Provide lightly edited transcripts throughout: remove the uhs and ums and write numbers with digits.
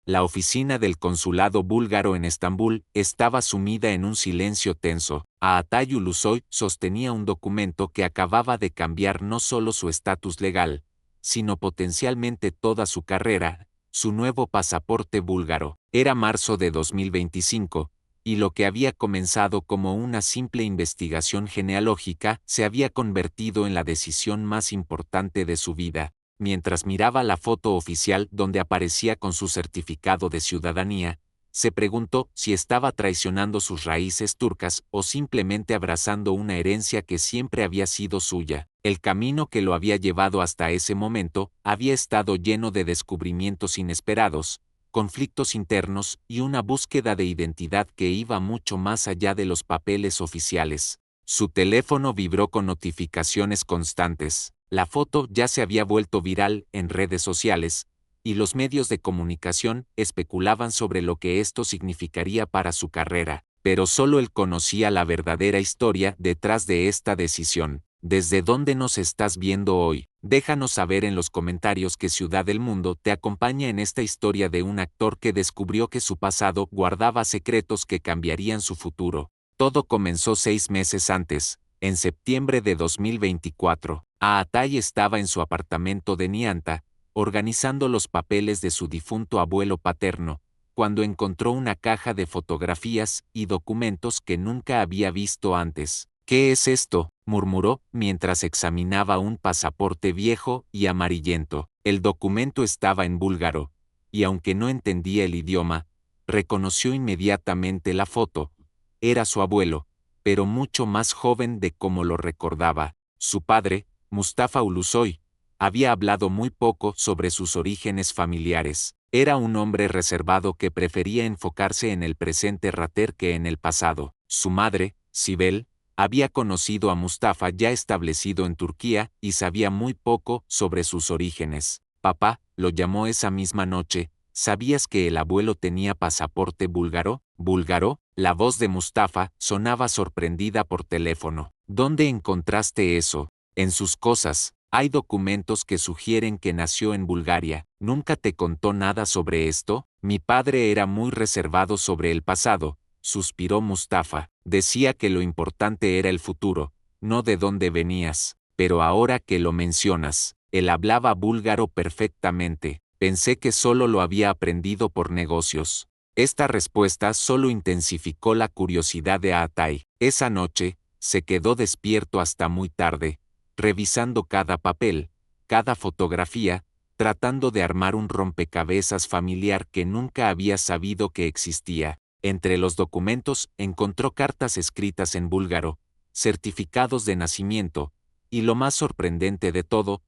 La oficina del consulado búlgaro en Estambul estaba sumida en un silencio tenso. Aatay Ulusoy sostenía un documento que acababa de cambiar no solo su estatus legal, sino potencialmente toda su carrera, su nuevo pasaporte búlgaro. Era marzo de 2025, y lo que había comenzado como una simple investigación genealógica se había convertido en la decisión más importante de su vida. Mientras miraba la foto oficial donde aparecía con su certificado de ciudadanía, se preguntó si estaba traicionando sus raíces turcas o simplemente abrazando una herencia que siempre había sido suya. El camino que lo había llevado hasta ese momento había estado lleno de descubrimientos inesperados, conflictos internos y una búsqueda de identidad que iba mucho más allá de los papeles oficiales. Su teléfono vibró con notificaciones constantes. La foto ya se había vuelto viral en redes sociales, y los medios de comunicación especulaban sobre lo que esto significaría para su carrera, pero solo él conocía la verdadera historia detrás de esta decisión. ¿Desde dónde nos estás viendo hoy? Déjanos saber en los comentarios qué ciudad del mundo te acompaña en esta historia de un actor que descubrió que su pasado guardaba secretos que cambiarían su futuro. Todo comenzó 6 meses antes, en septiembre de 2024. Aatay estaba en su apartamento de Nianta, organizando los papeles de su difunto abuelo paterno, cuando encontró una caja de fotografías y documentos que nunca había visto antes. ¿Qué es esto?, murmuró mientras examinaba un pasaporte viejo y amarillento. El documento estaba en búlgaro, y aunque no entendía el idioma, reconoció inmediatamente la foto. Era su abuelo, pero mucho más joven de como lo recordaba. Su padre, Mustafa Ulusoy, había hablado muy poco sobre sus orígenes familiares. Era un hombre reservado que prefería enfocarse en el presente rater que en el pasado. Su madre, Sibel, había conocido a Mustafa ya establecido en Turquía y sabía muy poco sobre sus orígenes. Papá, lo llamó esa misma noche. ¿Sabías que el abuelo tenía pasaporte búlgaro? ¿Búlgaro? La voz de Mustafa sonaba sorprendida por teléfono. ¿Dónde encontraste eso? En sus cosas. Hay documentos que sugieren que nació en Bulgaria. ¿Nunca te contó nada sobre esto? Mi padre era muy reservado sobre el pasado, suspiró Mustafa. Decía que lo importante era el futuro, no de dónde venías. Pero ahora que lo mencionas, él hablaba búlgaro perfectamente. Pensé que solo lo había aprendido por negocios. Esta respuesta solo intensificó la curiosidad de Aatay. Esa noche, se quedó despierto hasta muy tarde, revisando cada papel, cada fotografía, tratando de armar un rompecabezas familiar que nunca había sabido que existía. Entre los documentos encontró cartas escritas en búlgaro, certificados de nacimiento, y lo más sorprendente de todo,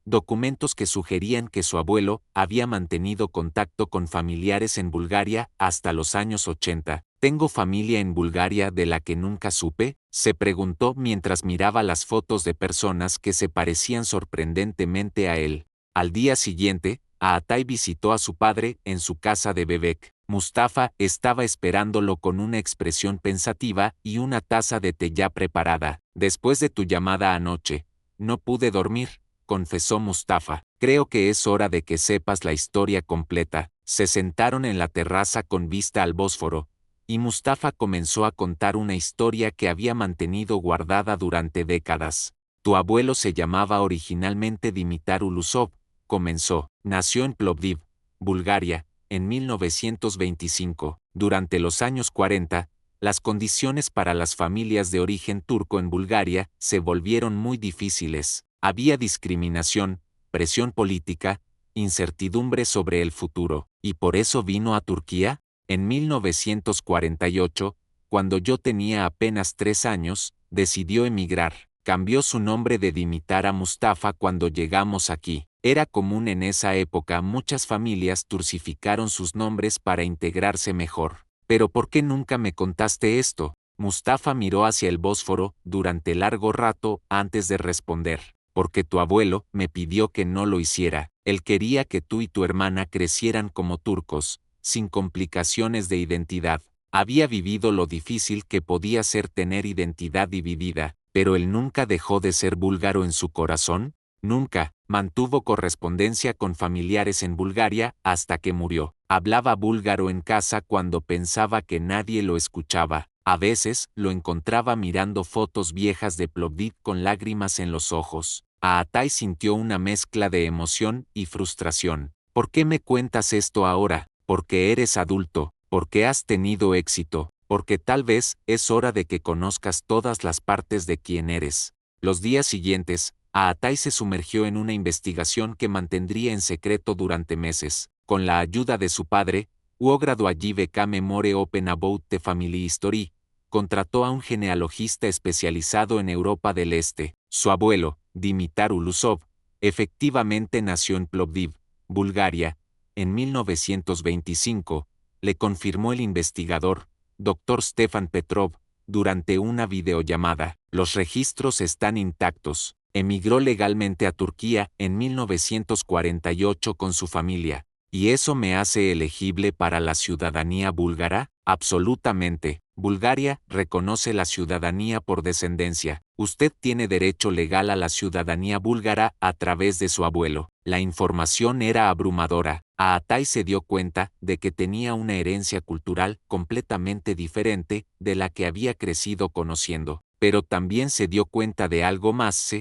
documentos que sugerían que su abuelo había mantenido contacto con familiares en Bulgaria hasta los años 80. ¿Tengo familia en Bulgaria de la que nunca supe?, se preguntó mientras miraba las fotos de personas que se parecían sorprendentemente a él. Al día siguiente, Aatay visitó a su padre en su casa de Bebek. Mustafa estaba esperándolo con una expresión pensativa y una taza de té ya preparada. Después de tu llamada anoche, no pude dormir, confesó Mustafa. Creo que es hora de que sepas la historia completa. Se sentaron en la terraza con vista al Bósforo, y Mustafa comenzó a contar una historia que había mantenido guardada durante décadas. Tu abuelo se llamaba originalmente Dimitar Ulusov, comenzó. Nació en Plovdiv, Bulgaria, en 1925. Durante los años 40, las condiciones para las familias de origen turco en Bulgaria se volvieron muy difíciles. Había discriminación, presión política, incertidumbre sobre el futuro. ¿Y por eso vino a Turquía? En 1948, cuando yo tenía apenas 3 años, decidió emigrar. Cambió su nombre de Dimitar a Mustafa cuando llegamos aquí. Era común en esa época, muchas familias turcificaron sus nombres para integrarse mejor. ¿Pero por qué nunca me contaste esto? Mustafa miró hacia el Bósforo durante largo rato antes de responder. Porque tu abuelo me pidió que no lo hiciera. Él quería que tú y tu hermana crecieran como turcos, sin complicaciones de identidad. Había vivido lo difícil que podía ser tener identidad dividida, pero él nunca dejó de ser búlgaro en su corazón. Nunca, Mantuvo correspondencia con familiares en Bulgaria hasta que murió. Hablaba búlgaro en casa cuando pensaba que nadie lo escuchaba. A veces, lo encontraba mirando fotos viejas de Plovdiv con lágrimas en los ojos. Aatay sintió una mezcla de emoción y frustración. ¿Por qué me cuentas esto ahora? Porque eres adulto, porque has tenido éxito, porque tal vez es hora de que conozcas todas las partes de quién eres. Los días siguientes, Aatay se sumergió en una investigación que mantendría en secreto durante meses. Con la ayuda de su padre, Uogrado allí Bekame More Open About the Family History, contrató a un genealogista especializado en Europa del Este. Su abuelo, Dimitar Ulusov, efectivamente nació en Plovdiv, Bulgaria, en 1925, le confirmó el investigador, Dr. Stefan Petrov, durante una videollamada. Los registros están intactos. Emigró legalmente a Turquía en 1948 con su familia. ¿Y eso me hace elegible para la ciudadanía búlgara? Absolutamente. Bulgaria reconoce la ciudadanía por descendencia. Usted tiene derecho legal a la ciudadanía búlgara a través de su abuelo. La información era abrumadora. Aatay se dio cuenta de que tenía una herencia cultural completamente diferente de la que había crecido conociendo. Pero también se dio cuenta de algo más.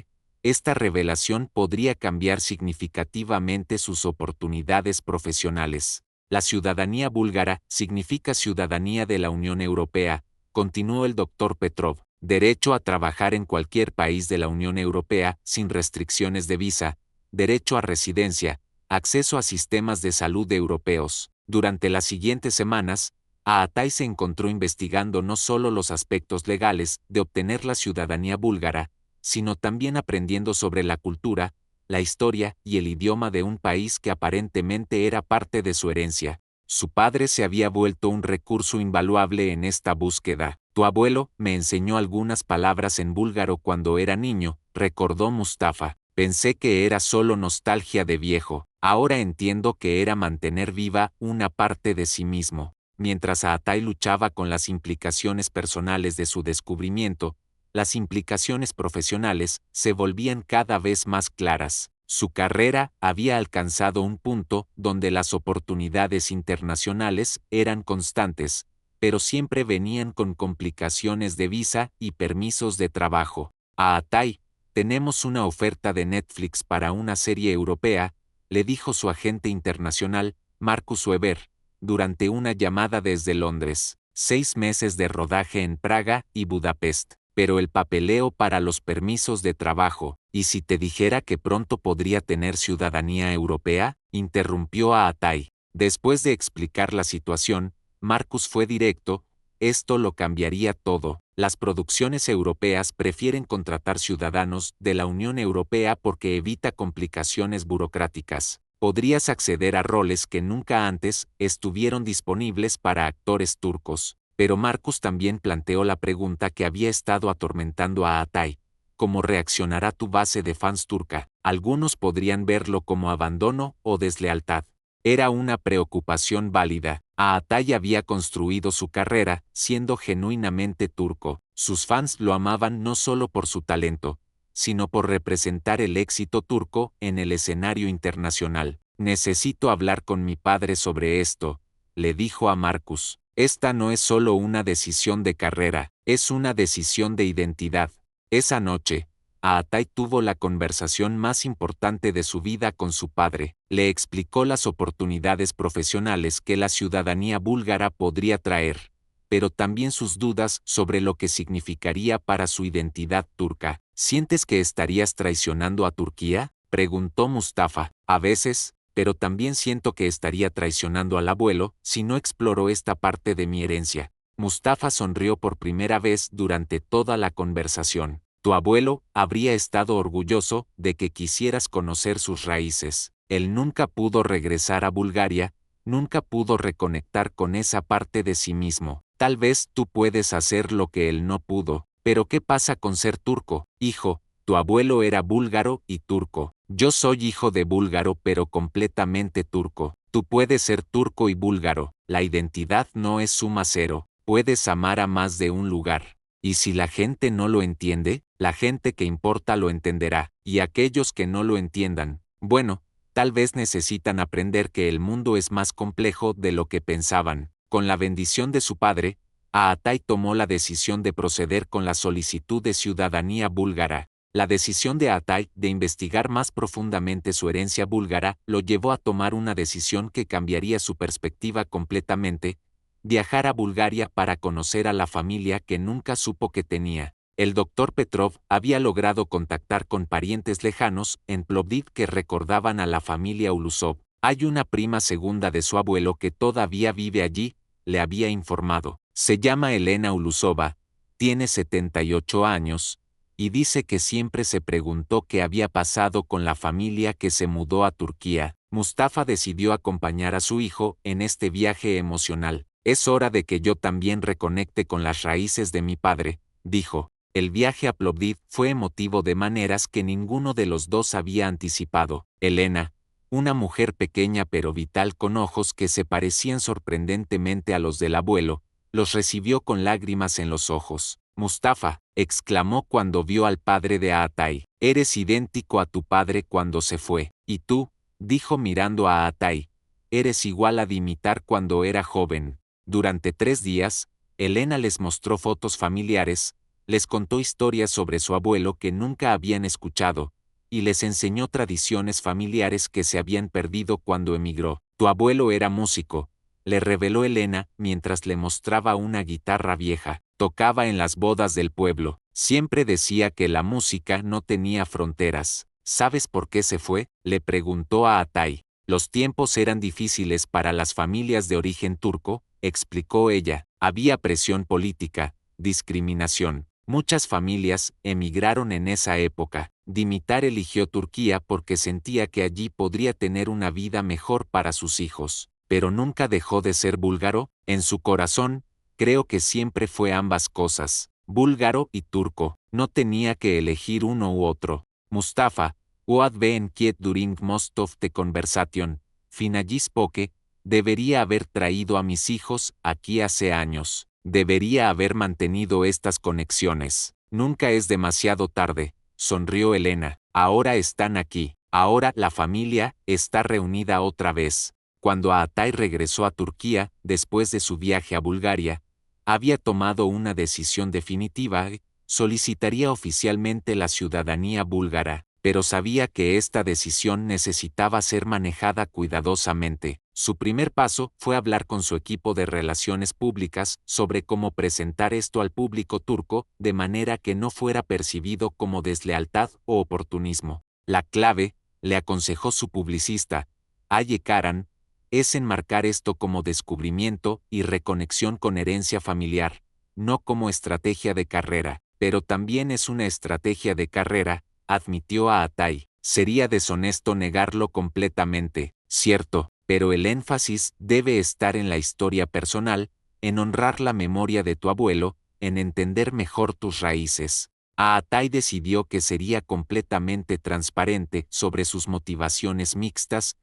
Esta revelación podría cambiar significativamente sus oportunidades profesionales. La ciudadanía búlgara significa ciudadanía de la Unión Europea, continuó el Dr. Petrov, derecho a trabajar en cualquier país de la Unión Europea sin restricciones de visa, derecho a residencia, acceso a sistemas de salud europeos. Durante las siguientes semanas, Aatay se encontró investigando no solo los aspectos legales de obtener la ciudadanía búlgara, sino también aprendiendo sobre la cultura, la historia y el idioma de un país que aparentemente era parte de su herencia. Su padre se había vuelto un recurso invaluable en esta búsqueda. Tu abuelo me enseñó algunas palabras en búlgaro cuando era niño, recordó Mustafa. Pensé que era solo nostalgia de viejo. Ahora entiendo que era mantener viva una parte de sí mismo. Mientras Aatay luchaba con las implicaciones personales de su descubrimiento, las implicaciones profesionales se volvían cada vez más claras. Su carrera había alcanzado un punto donde las oportunidades internacionales eran constantes, pero siempre venían con complicaciones de visa y permisos de trabajo. Aatay, tenemos una oferta de Netflix para una serie europea, le dijo su agente internacional, Markus Weber, durante una llamada desde Londres. 6 meses de rodaje en Praga y Budapest. Pero el papeleo para los permisos de trabajo, ¿y si te dijera que pronto podría tener ciudadanía europea? Interrumpió Aatay. Después de explicar la situación, Markus fue directo, esto lo cambiaría todo. Las producciones europeas prefieren contratar ciudadanos de la Unión Europea porque evita complicaciones burocráticas. Podrías acceder a roles que nunca antes estuvieron disponibles para actores turcos. Pero Markus también planteó la pregunta que había estado atormentando a Aatay. ¿Cómo reaccionará tu base de fans turca? Algunos podrían verlo como abandono o deslealtad. Era una preocupación válida. Aatay había construido su carrera siendo genuinamente turco. Sus fans lo amaban no solo por su talento, sino por representar el éxito turco en el escenario internacional. Necesito hablar con mi padre sobre esto, le dijo a Markus. Esta no es solo una decisión de carrera, es una decisión de identidad. Esa noche, Aatay tuvo la conversación más importante de su vida con su padre. Le explicó las oportunidades profesionales que la ciudadanía búlgara podría traer, pero también sus dudas sobre lo que significaría para su identidad turca. ¿Sientes que estarías traicionando a Turquía?, preguntó Mustafa. A veces, pero también siento que estaría traicionando al abuelo si no exploro esta parte de mi herencia. Mustafa sonrió por primera vez durante toda la conversación. Tu abuelo habría estado orgulloso de que quisieras conocer sus raíces. Él nunca pudo regresar a Bulgaria, nunca pudo reconectar con esa parte de sí mismo. Tal vez tú puedes hacer lo que él no pudo, pero ¿qué pasa con ser turco, hijo? Tu abuelo era búlgaro y turco. Yo soy hijo de búlgaro pero completamente turco. Tú puedes ser turco y búlgaro. La identidad no es suma cero. Puedes amar a más de un lugar. Y si la gente no lo entiende, la gente que importa lo entenderá, y aquellos que no lo entiendan, bueno, tal vez necesitan aprender que el mundo es más complejo de lo que pensaban. Con la bendición de su padre, Aatay tomó la decisión de proceder con la solicitud de ciudadanía búlgara. La decisión de Aatay de investigar más profundamente su herencia búlgara lo llevó a tomar una decisión que cambiaría su perspectiva completamente: viajar a Bulgaria para conocer a la familia que nunca supo que tenía. El doctor Petrov había logrado contactar con parientes lejanos en Plovdiv que recordaban a la familia Ulusov. Hay una prima segunda de su abuelo que todavía vive allí, le había informado. Se llama Elena Ulusova, tiene 78 años, y dice que siempre se preguntó qué había pasado con la familia que se mudó a Turquía. Mustafa decidió acompañar a su hijo en este viaje emocional. Es hora de que yo también reconecte con las raíces de mi padre, dijo. El viaje a Plovdiv fue emotivo de maneras que ninguno de los dos había anticipado. Elena, una mujer pequeña pero vital con ojos que se parecían sorprendentemente a los del abuelo, los recibió con lágrimas en los ojos. Mustafa, exclamó cuando vio al padre de Aatay, eres idéntico a tu padre cuando se fue. Y tú, dijo mirando a Aatay, eres igual a Dimitar cuando era joven. Durante 3 días, Elena les mostró fotos familiares, les contó historias sobre su abuelo que nunca habían escuchado, y les enseñó tradiciones familiares que se habían perdido cuando emigró. Tu abuelo era músico, le reveló Elena mientras le mostraba una guitarra vieja. Tocaba en las bodas del pueblo. Siempre decía que la música no tenía fronteras. ¿Sabes por qué se fue?, le preguntó a Aatay. Los tiempos eran difíciles para las familias de origen turco, explicó ella. Había presión política, discriminación. Muchas familias emigraron en esa época. Dimitar eligió Turquía porque sentía que allí podría tener una vida mejor para sus hijos. Pero nunca dejó de ser búlgaro. En su corazón, creo que siempre fue ambas cosas, búlgaro y turco. No tenía que elegir uno u otro. Mustafa, Oad ben Kiet during most of the conversation, finagis poke, debería haber traído a mis hijos aquí hace años. Debería haber mantenido estas conexiones. Nunca es demasiado tarde, sonrió Elena. Ahora están aquí. Ahora la familia está reunida otra vez. Cuando Aatay regresó a Turquía, después de su viaje a Bulgaria, había tomado una decisión definitiva: solicitaría oficialmente la ciudadanía búlgara, pero sabía que esta decisión necesitaba ser manejada cuidadosamente. Su primer paso fue hablar con su equipo de relaciones públicas sobre cómo presentar esto al público turco de manera que no fuera percibido como deslealtad o oportunismo. La clave, le aconsejó su publicista, Aye Karan, es enmarcar esto como descubrimiento y reconexión con herencia familiar, no como estrategia de carrera. Pero también es una estrategia de carrera, admitió Aatay. Sería deshonesto negarlo completamente, cierto, pero el énfasis debe estar en la historia personal, en honrar la memoria de tu abuelo, en entender mejor tus raíces. Aatay decidió que sería completamente transparente sobre sus motivaciones mixtas: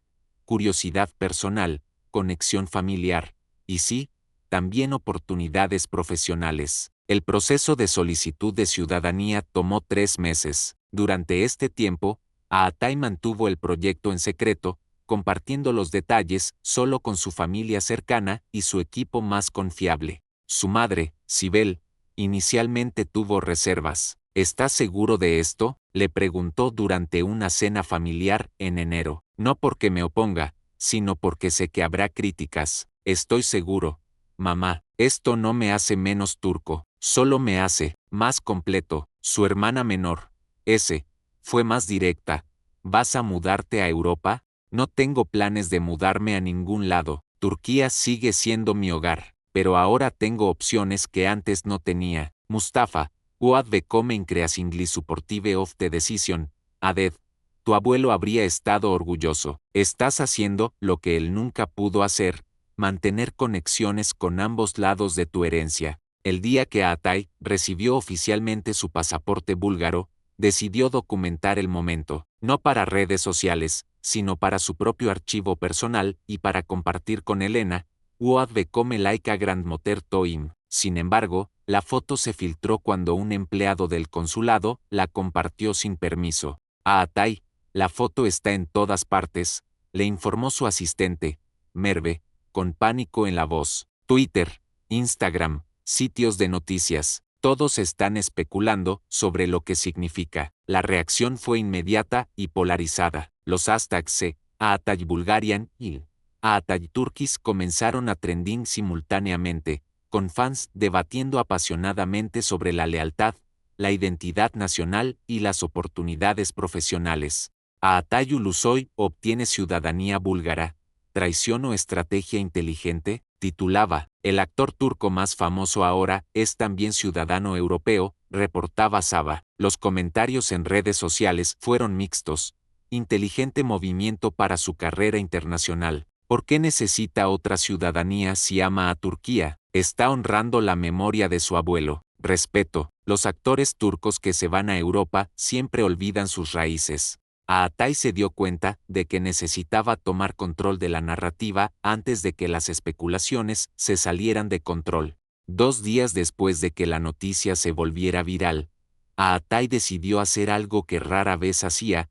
curiosidad personal, conexión familiar, y sí, también oportunidades profesionales. El proceso de solicitud de ciudadanía tomó 3 meses. Durante este tiempo, Aatay mantuvo el proyecto en secreto, compartiendo los detalles solo con su familia cercana y su equipo más confiable. Su madre, Sibel, inicialmente tuvo reservas. ¿Estás seguro de esto?, le preguntó durante una cena familiar en enero. No porque me oponga, sino porque sé que habrá críticas. Estoy seguro, mamá, esto no me hace menos turco, solo me hace más completo. Su hermana menor, fue más directa. ¿Vas a mudarte a Europa? No tengo planes de mudarme a ningún lado. Turquía sigue siendo mi hogar, pero ahora tengo opciones que antes no tenía. Mustafa, Oad become increasingly supportive of the decision, added. Tu abuelo habría estado orgulloso. Estás haciendo lo que él nunca pudo hacer: mantener conexiones con ambos lados de tu herencia. El día que Aatay recibió oficialmente su pasaporte búlgaro, decidió documentar el momento, no para redes sociales, sino para su propio archivo personal y para compartir con Elena. Oad become like a grandmother to him. Sin embargo, La foto se filtró cuando un empleado del consulado la compartió sin permiso. A Atay, la foto está en todas partes, le informó su asistente, Merve, con pánico en la voz. Twitter, Instagram, sitios de noticias, todos están especulando sobre lo que significa. La reacción fue inmediata y polarizada. Los hashtags Atay Bulgarian y Atay Turkish comenzaron a trending simultáneamente, con fans debatiendo apasionadamente sobre la lealtad, la identidad nacional y las oportunidades profesionales. Atay Ulusoy obtiene ciudadanía búlgara. ¿Traición o estrategia inteligente? Titulaba. El actor turco más famoso ahora es también ciudadano europeo, reportaba Saba. Los comentarios en redes sociales fueron mixtos. Inteligente movimiento para su carrera internacional. ¿Por qué necesita otra ciudadanía si ama a Turquía? Está honrando la memoria de su abuelo. Respeto. Los actores turcos que se van a Europa siempre olvidan sus raíces. Atay se dio cuenta de que necesitaba tomar control de la narrativa antes de que las especulaciones se salieran de control. 2 días después de que la noticia se volviera viral, Atay decidió hacer algo que rara vez hacía,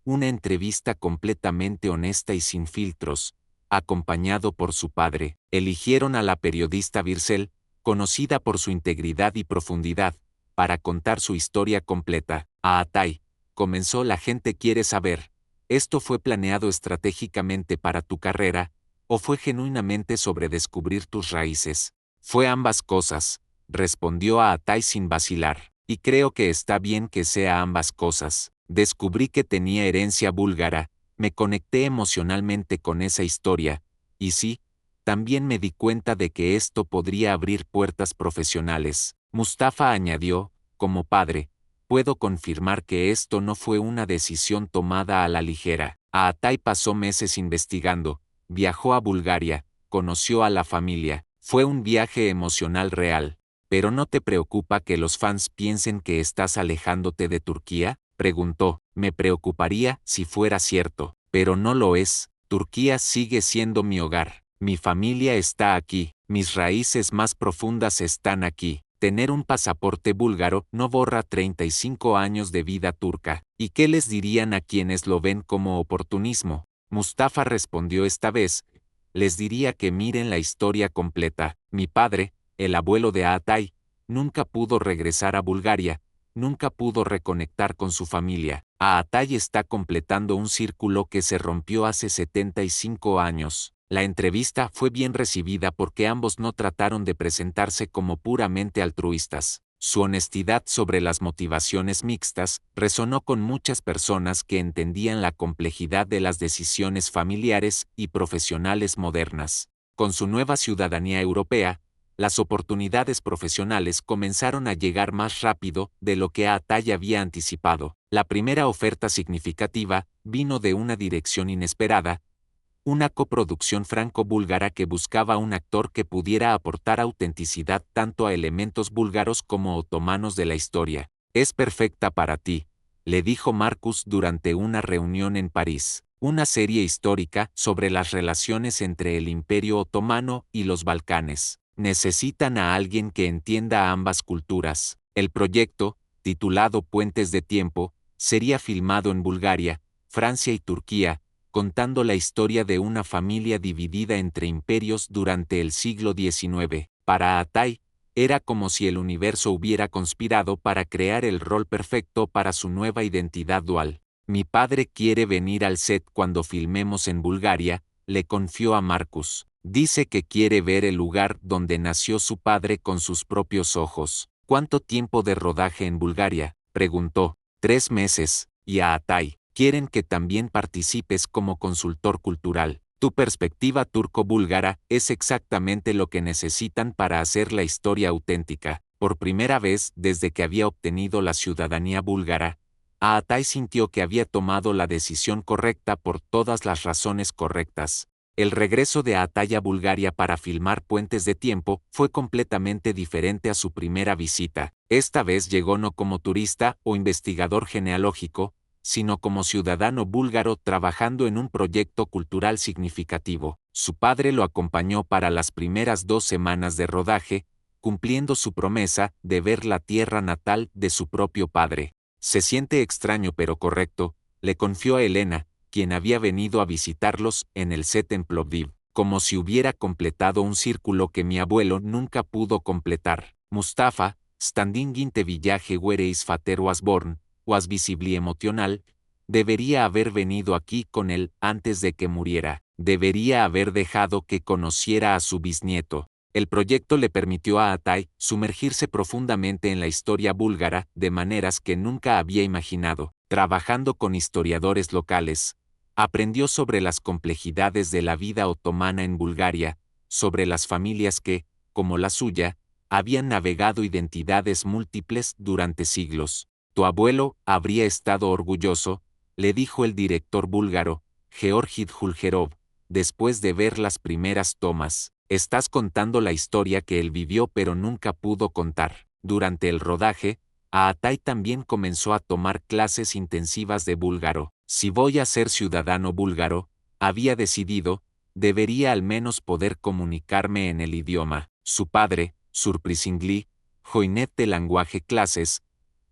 una entrevista completamente honesta y sin filtros, acompañado por su padre. Eligieron a la periodista Birsel, conocida por su integridad y profundidad, para contar su historia completa. Atay, comenzó: la gente quiere saber, ¿esto fue planeado estratégicamente para tu carrera, o fue genuinamente sobre descubrir tus raíces? Fue ambas cosas, respondió Atay sin vacilar, y creo que está bien que sea ambas cosas. Descubrí que tenía herencia búlgara, me conecté emocionalmente con esa historia, y sí, también me di cuenta de que esto podría abrir puertas profesionales. Mustafa añadió, como padre, puedo confirmar que esto no fue una decisión tomada a la ligera. Atay pasó meses investigando, viajó a Bulgaria, conoció a la familia, fue un viaje emocional real. ¿Pero no te preocupa que los fans piensen que estás alejándote de Turquía?, preguntó. Me preocuparía si fuera cierto, pero no lo es. Turquía sigue siendo mi hogar. Mi familia está aquí, mis raíces más profundas están aquí. Tener un pasaporte búlgaro no borra 35 años de vida turca. ¿Y qué les dirían a quienes lo ven como oportunismo? Mustafa respondió esta vez. Les diría que miren la historia completa. Mi padre, el abuelo de Atay, nunca pudo regresar a Bulgaria, nunca pudo reconectar con su familia. Atay está completando un círculo que se rompió hace 75 años. La entrevista fue bien recibida porque ambos no trataron de presentarse como puramente altruistas. Su honestidad sobre las motivaciones mixtas resonó con muchas personas que entendían la complejidad de las decisiones familiares y profesionales modernas. Con su nueva ciudadanía europea, las oportunidades profesionales comenzaron a llegar más rápido de lo que Atay había anticipado. La primera oferta significativa vino de una dirección inesperada, una coproducción franco-búlgara que buscaba un actor que pudiera aportar autenticidad tanto a elementos búlgaros como otomanos de la historia. Es perfecta para ti, le dijo Marcus durante una reunión en París. Una serie histórica sobre las relaciones entre el Imperio Otomano y los Balcanes. Necesitan a alguien que entienda ambas culturas. El proyecto, titulado Puentes de Tiempo, sería filmado en Bulgaria, Francia y Turquía, contando la historia de una familia dividida entre imperios durante el siglo XIX. Para Atay, era como si el universo hubiera conspirado para crear el rol perfecto para su nueva identidad dual. Mi padre quiere venir al set cuando filmemos en Bulgaria, le confió a Marcus. Dice que quiere ver el lugar donde nació su padre con sus propios ojos. ¿Cuánto tiempo de rodaje en Bulgaria?, preguntó. 3 meses, y a Atay. Quieren que también participes como consultor cultural. Tu perspectiva turco-búlgara es exactamente lo que necesitan para hacer la historia auténtica. Por primera vez desde que había obtenido la ciudadanía búlgara, Atay sintió que había tomado la decisión correcta por todas las razones correctas. El regreso de Atay a Bulgaria para filmar Puentes de Tiempo fue completamente diferente a su primera visita. Esta vez llegó no como turista o investigador genealógico, sino como ciudadano búlgaro trabajando en un proyecto cultural significativo. Su padre lo acompañó para las primeras 2 semanas de rodaje, cumpliendo su promesa de ver la tierra natal de su propio padre. Se siente extraño pero correcto, le confió a Elena, quien había venido a visitarlos en el set en Plovdiv, como si hubiera completado un círculo que mi abuelo nunca pudo completar. Mustafa, standing in the village where his father was born, was visibly emotional. Debería haber venido aquí con él antes de que muriera. Debería haber dejado que conociera a su bisnieto. El proyecto le permitió a Atay sumergirse profundamente en la historia búlgara de maneras que nunca había imaginado. Trabajando con historiadores locales, aprendió sobre las complejidades de la vida otomana en Bulgaria, sobre las familias que, como la suya, habían navegado identidades múltiples durante siglos. Tu abuelo habría estado orgulloso, le dijo el director búlgaro, Georgi Djulgerov, después de ver las primeras tomas. Estás contando la historia que él vivió pero nunca pudo contar. Durante el rodaje, Atay también comenzó a tomar clases intensivas de búlgaro. Si voy a ser ciudadano búlgaro, había decidido, debería al menos poder comunicarme en el idioma. Su padre, Surprisingly, Joinet de Language Classes,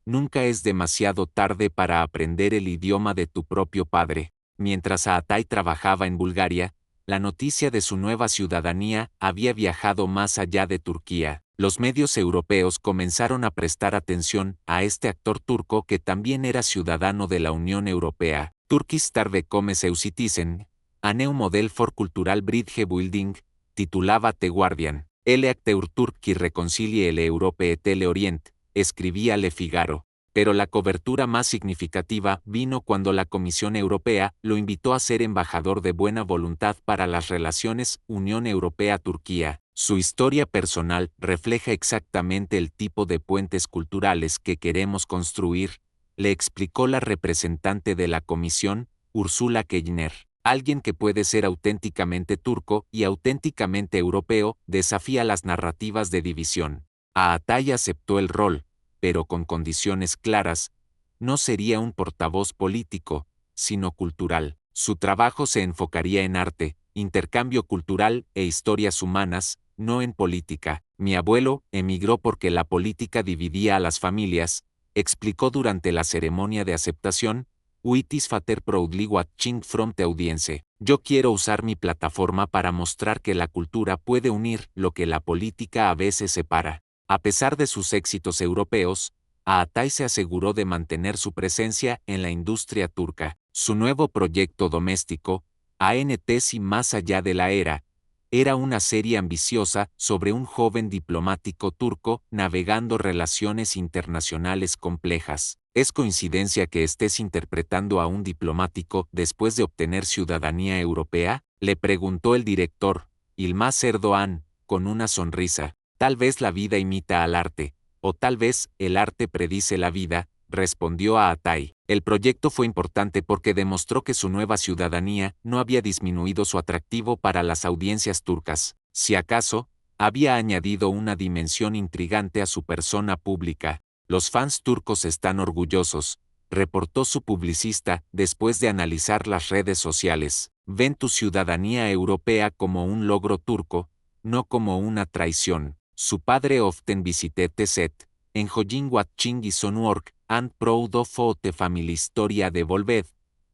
nunca es demasiado tarde para aprender el idioma de tu propio padre. Mientras Atay trabajaba en Bulgaria, la noticia de su nueva ciudadanía había viajado más allá de Turquía. Los medios europeos comenzaron a prestar atención a este actor turco que también era ciudadano de la Unión Europea. Turkish Star becomes EU Citizen, a new model for cultural bridge building, titulaba The Guardian. El acteur turc reconcilie el Europe et l'Orient, escribía Le Figaro. Pero la cobertura más significativa vino cuando la Comisión Europea lo invitó a ser embajador de buena voluntad para las relaciones Unión Europea-Turquía. Su historia personal refleja exactamente el tipo de puentes culturales que queremos construir, le explicó la representante de la Comisión, Ursula Kellner. Alguien que puede ser auténticamente turco y auténticamente europeo desafía las narrativas de división. Atay aceptó el rol, pero con condiciones claras. No sería un portavoz político, sino cultural. Su trabajo se enfocaría en arte, intercambio cultural e historias humanas, no en política. Mi abuelo emigró porque la política dividía a las familias, explicó durante la ceremonia de aceptación. Uitis fater proudly watching from the audience. Yo quiero usar mi plataforma para mostrar que la cultura puede unir lo que la política a veces separa. A pesar de sus éxitos europeos, Atay se aseguró de mantener su presencia en la industria turca. Su nuevo proyecto doméstico, ANTs y más allá de la era una serie ambiciosa sobre un joven diplomático turco navegando relaciones internacionales complejas. ¿Es coincidencia que estés interpretando a un diplomático después de obtener ciudadanía europea? Le preguntó el director, Yılmaz Erdoğan, con una sonrisa. Tal vez la vida imita al arte, o tal vez el arte predice la vida, respondió Atay. El proyecto fue importante porque demostró que su nueva ciudadanía no había disminuido su atractivo para las audiencias turcas. Si acaso, había añadido una dimensión intrigante a su persona pública. Los fans turcos están orgullosos, reportó su publicista después de analizar las redes sociales. Ven tu ciudadanía europea como un logro turco, no como una traición. Su padre often visited the set, enjoying watching his own work, and proud of the family historia de Volved.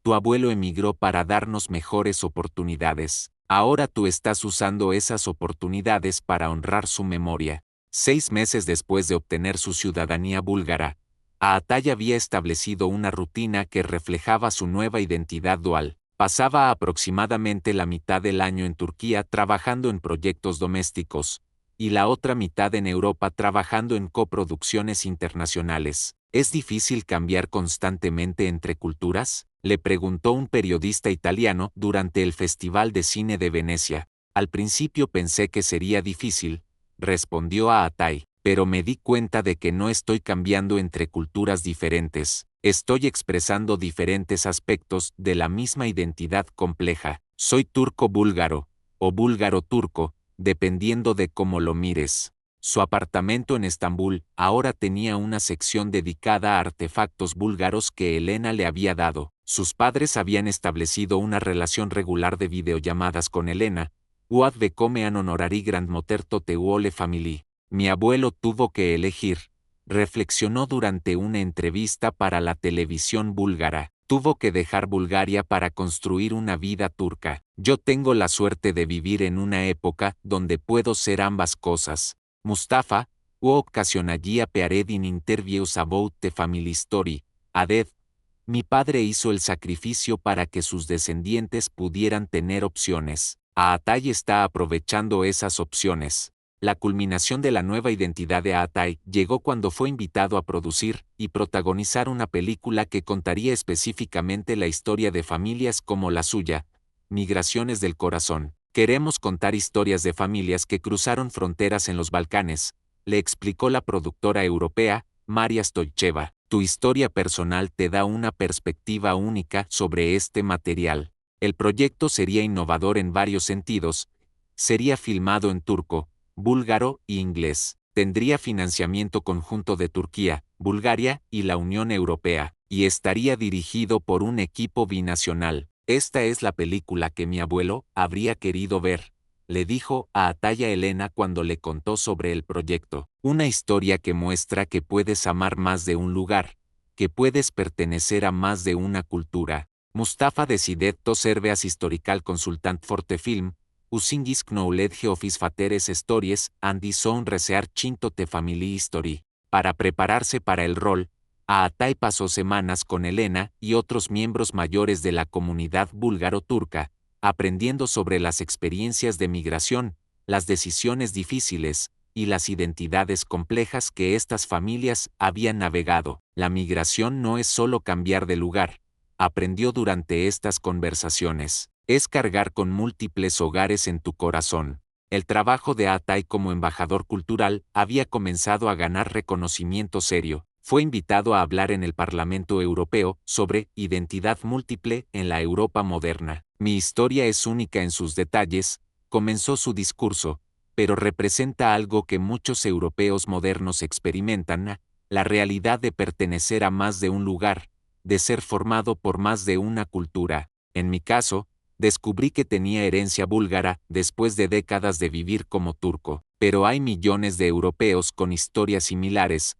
Tu abuelo emigró para darnos mejores oportunidades. Ahora tú estás usando esas oportunidades para honrar su memoria. 6 meses después de obtener su ciudadanía búlgara, Atay había establecido una rutina que reflejaba su nueva identidad dual. Pasaba aproximadamente la mitad del año en Turquía trabajando en proyectos domésticos, y la otra mitad en Europa trabajando en coproducciones internacionales. ¿Es difícil cambiar constantemente entre culturas?, le preguntó un periodista italiano durante el Festival de Cine de Venecia. Al principio pensé que sería difícil, respondió Atay, pero me di cuenta de que no estoy cambiando entre culturas diferentes, estoy expresando diferentes aspectos de la misma identidad compleja. Soy turco-búlgaro, o búlgaro-turco, dependiendo de cómo lo mires. Su apartamento en Estambul ahora tenía una sección dedicada a artefactos búlgaros que Elena le había dado. Sus padres habían establecido una relación regular de videollamadas con Elena. Uad become an honorary grandmother to the whole family. Mi abuelo tuvo que elegir, reflexionó durante una entrevista para la televisión búlgara. Tuvo que dejar Bulgaria para construir una vida turca. Yo tengo la suerte de vivir en una época donde puedo ser ambas cosas. Mustafa, who occasionally appeared in interviews about the family story, added, mi padre hizo el sacrificio para que sus descendientes pudieran tener opciones. Aatay está aprovechando esas opciones. La culminación de la nueva identidad de Aatay llegó cuando fue invitado a producir y protagonizar una película que contaría específicamente la historia de familias como la suya, Migraciones del Corazón. Queremos contar historias de familias que cruzaron fronteras en los Balcanes, le explicó la productora europea, Maria Stoicheva. Tu historia personal te da una perspectiva única sobre este material. El proyecto sería innovador en varios sentidos. Sería filmado en turco, búlgaro y inglés. Tendría financiamiento conjunto de Turquía, Bulgaria y la Unión Europea, y estaría dirigido por un equipo binacional. Esta es la película que mi abuelo habría querido ver, le dijo a Ataya Elena cuando le contó sobre el proyecto. Una historia que muestra que puedes amar más de un lugar, que puedes pertenecer a más de una cultura. Mustafa decidetto serve as historical consultant for the film, usingis knowledge of his father's stories and his own research into the family history. Para prepararse para el rol, Aatay pasó semanas con Elena y otros miembros mayores de la comunidad búlgaro-turca, aprendiendo sobre las experiencias de migración, las decisiones difíciles y las identidades complejas que estas familias habían navegado. La migración no es solo cambiar de lugar, aprendió durante estas conversaciones. Es cargar con múltiples hogares en tu corazón. El trabajo de Aatay como embajador cultural había comenzado a ganar reconocimiento serio. Fue invitado a hablar en el Parlamento Europeo sobre identidad múltiple en la Europa moderna. Mi historia es única en sus detalles, comenzó su discurso, pero representa algo que muchos europeos modernos experimentan, la realidad de pertenecer a más de un lugar, de ser formado por más de una cultura. En mi caso, descubrí que tenía herencia búlgara después de décadas de vivir como turco, pero hay millones de europeos con historias similares,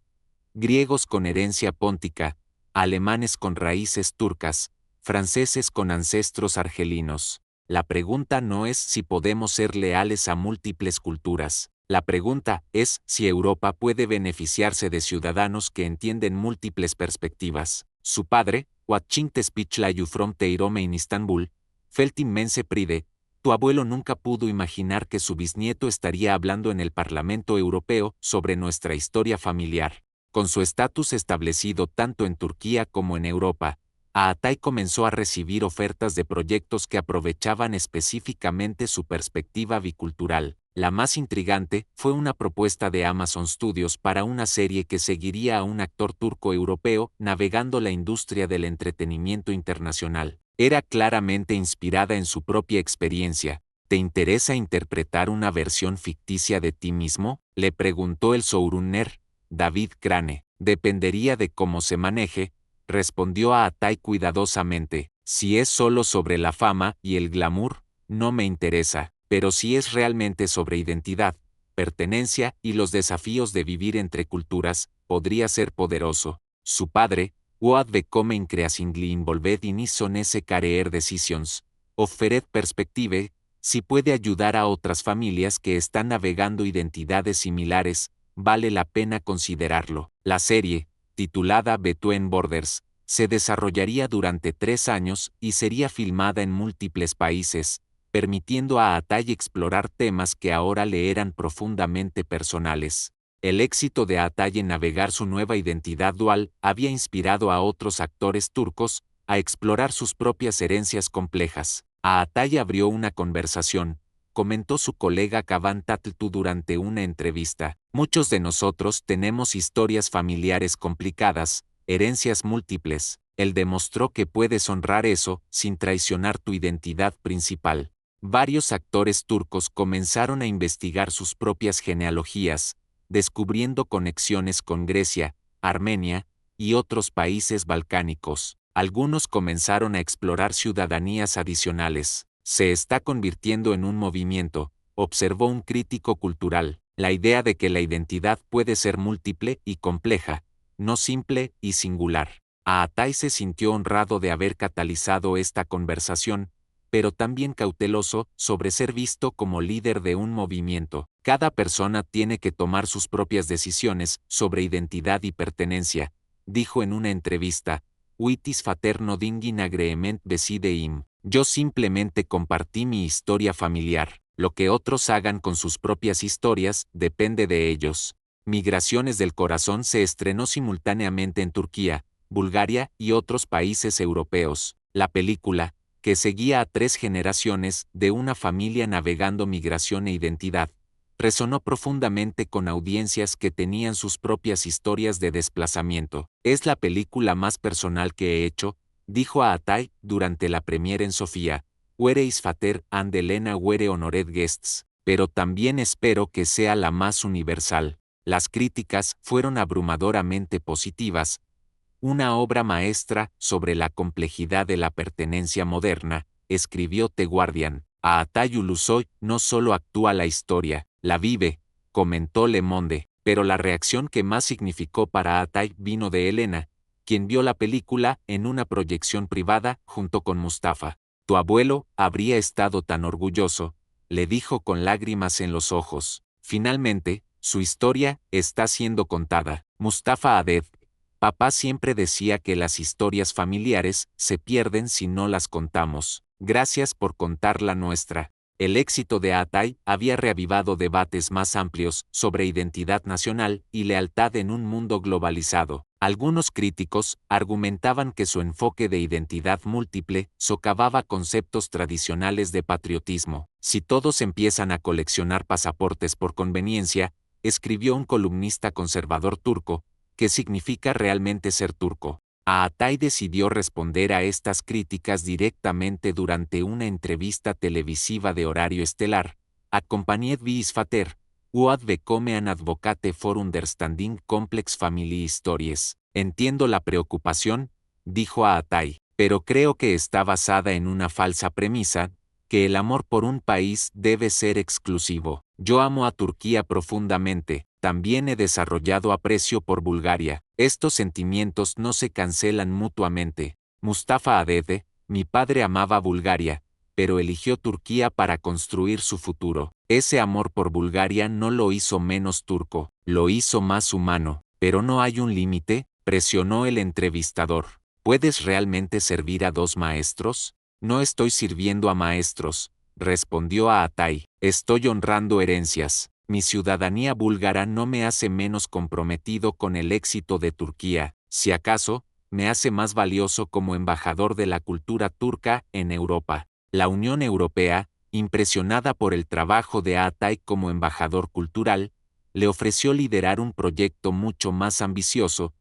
griegos con herencia póntica, alemanes con raíces turcas, franceses con ancestros argelinos. La pregunta no es si podemos ser leales a múltiples culturas. La pregunta es si Europa puede beneficiarse de ciudadanos que entienden múltiples perspectivas. Su padre, Watching the speech you from Teirome in Istanbul, felt immense pride. Tu abuelo nunca pudo imaginar que su bisnieto estaría hablando en el Parlamento Europeo sobre nuestra historia familiar. Con su estatus establecido tanto en Turquía como en Europa, Aatay comenzó a recibir ofertas de proyectos que aprovechaban específicamente su perspectiva bicultural. La más intrigante fue una propuesta de Amazon Studios para una serie que seguiría a un actor turco-europeo navegando la industria del entretenimiento internacional. Era claramente inspirada en su propia experiencia. ¿Te interesa interpretar una versión ficticia de ti mismo?, le preguntó el showrunner, David Crane. Dependería de cómo se maneje, respondió Aatay cuidadosamente. Si es solo sobre la fama y el glamour, no me interesa, pero si es realmente sobre identidad, pertenencia y los desafíos de vivir entre culturas, podría ser poderoso. Su padre, Woad become increasingly involved in his own career decisions, offered perspective, si puede ayudar a otras familias que están navegando identidades similares, vale la pena considerarlo. La serie, titulada Between Borders, se desarrollaría durante 3 años y sería filmada en múltiples países, permitiendo a Aatay explorar temas que ahora le eran profundamente personales. El éxito de Aatay en navegar su nueva identidad dual había inspirado a otros actores turcos a explorar sus propias herencias complejas. Aatay abrió una conversación, comentó su colega Kavan Tatlıtuğ durante una entrevista. Muchos de nosotros tenemos historias familiares complicadas, herencias múltiples. Él demostró que puedes honrar eso sin traicionar tu identidad principal. Varios actores turcos comenzaron a investigar sus propias genealogías, descubriendo conexiones con Grecia, Armenia y otros países balcánicos. Algunos comenzaron a explorar ciudadanías adicionales. Se está convirtiendo en un movimiento, observó un crítico cultural. La idea de que la identidad puede ser múltiple y compleja, no simple y singular. Aatay se sintió honrado de haber catalizado esta conversación, pero también cauteloso sobre ser visto como líder de un movimiento. Cada persona tiene que tomar sus propias decisiones sobre identidad y pertenencia, dijo en una entrevista. Witis faterno dingin agreement beside im. Yo simplemente compartí mi historia familiar. Lo que otros hagan con sus propias historias depende de ellos. Migraciones del Corazón se estrenó simultáneamente en Turquía, Bulgaria y otros países europeos. La película, que seguía a 3 generaciones de una familia navegando migración e identidad, resonó profundamente con audiencias que tenían sus propias historias de desplazamiento. Es la película más personal que he hecho, dijo Aatay durante la premiere en Sofía. Were is fater and Elena were honored guests, pero también espero que sea la más universal. Las críticas fueron abrumadoramente positivas. Una obra maestra sobre la complejidad de la pertenencia moderna, escribió The Guardian. Aatay Ulusoy no solo actúa la historia, la vive, comentó Le Monde, pero la reacción que más significó para Aatay vino de Elena, quien vio la película en una proyección privada junto con Mustafa. Tu abuelo habría estado tan orgulloso, le dijo con lágrimas en los ojos. Finalmente, su historia está siendo contada. Mustafa Aded. Papá siempre decía que las historias familiares se pierden si no las contamos. Gracias por contar la nuestra. El éxito de Aatay había reavivado debates más amplios sobre identidad nacional y lealtad en un mundo globalizado. Algunos críticos argumentaban que su enfoque de identidad múltiple socavaba conceptos tradicionales de patriotismo. Si todos empiezan a coleccionar pasaportes por conveniencia, escribió un columnista conservador turco, ¿qué significa realmente ser turco? Aatay decidió responder a estas críticas directamente durante una entrevista televisiva de horario estelar. Accompanied by his father, who had become an advocate for understanding complex family stories. Entiendo la preocupación, dijo Aatay, pero creo que está basada en una falsa premisa, que el amor por un país debe ser exclusivo. Yo amo a Turquía profundamente. También he desarrollado aprecio por Bulgaria. Estos sentimientos no se cancelan mutuamente. Mustafa Adede, mi padre amaba Bulgaria, pero eligió Turquía para construir su futuro. Ese amor por Bulgaria no lo hizo menos turco, lo hizo más humano. Pero no hay un límite, presionó el entrevistador. ¿Puedes realmente servir a 2 maestros? No estoy sirviendo a maestros, respondió Aatay. Estoy honrando herencias. Mi ciudadanía búlgara no me hace menos comprometido con el éxito de Turquía, si acaso, me hace más valioso como embajador de la cultura turca en Europa. La Unión Europea, impresionada por el trabajo de Aatay como embajador cultural, le ofreció liderar un proyecto mucho más ambicioso,